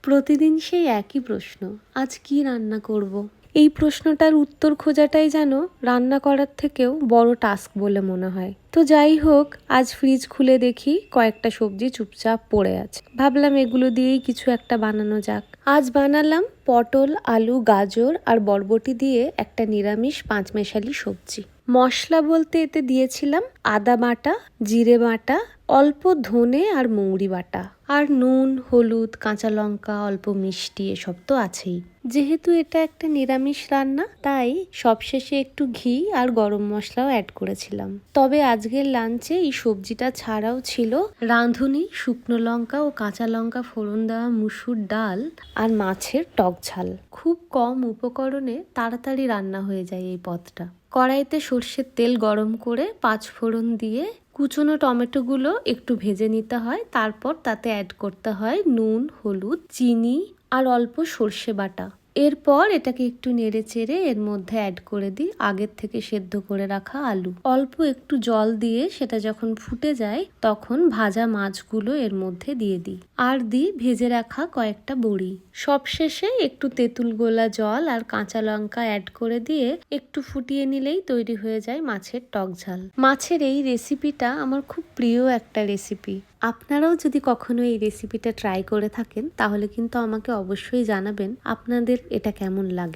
প্রতিদিন সেই একই প্রশ্ন, আজ কি রান্না করব। এই প্রশ্নটার উত্তর খোঁজাটাই যেন রান্না করার থেকেও বড় টাস্ক বলে মনে হয়। তো যাই হোক, আজ ফ্রিজ খুলে দেখি কয়েকটা সবজি চুপচাপ পড়ে আছে। ভাবলাম এগুলো দিয়েই কিছু একটা বানানো যাক। আজ বানালাম পটল, আলু, গাজর আর বরবটি দিয়ে একটা নিরামিষ পাঁচমেশালি সবজি। মশলা বলতে এতে দিয়েছিলাম আদা বাটা, জিরে বাটা, অল্প ধনে আর মৌরি বাটা, আর নুন, হলুদ, কাঁচা লঙ্কা, অল্প মিষ্টি, এসব তো আছেই। যেহেতু এটা একটা নিরামিষ রান্না, তাই সবশেষে একটু ঘি আর গরম মশলাও অ্যাড করেছিলাম। তবে আজকের লাঞ্চে এই সবজিটা ছাড়াও ছিল রাঁধুনি, শুকনো লঙ্কা ও কাঁচা লঙ্কা ফোড়ন দেওয়া মুসুর ডাল আর মাছের টক ঝাল। খুব কম উপকরণে তাড়াতাড়ি রান্না হয়ে যায় এই পদটা। কড়াইতে সর্ষের তেল গরম করে 5 ফোড়ন দিয়ে কুচনো টমেটোগুলো একটু ভেজে নিতে হয়। তারপর তাতে অ্যাড করতে হয় নুন, হলুদ, চিনি আর অল্প সর্ষে বাটা। এরপর এটাকে একটু নেড়ে চেড়ে এর মধ্যে অ্যাড করে দিই আগের থেকে সেদ্ধ করে রাখা আলু। অল্প একটু জল দিয়ে সেটা যখন ফুটে যায় তখন ভাজা মাছগুলো এর মধ্যে দিয়ে দিই, আর দিই ভেজে রাখা কয়েকটা বড়ি। সবশেষে একটু তেঁতুল গোলা জল আর কাঁচা লঙ্কা অ্যাড করে দিয়ে একটু ফুটিয়ে নিলেই তৈরি হয়ে যায় মাছের টক ঝাল। মাছের এই রেসিপিটা আমার খুব প্রিয় একটা রেসিপি। আপনারাও যদি কখনো এই রেসিপিটা ট্রাই করে থাকেন তাহলে কিন্তু আমাকে অবশ্যই জানাবেন আপনাদের এটা কেমন লাগে।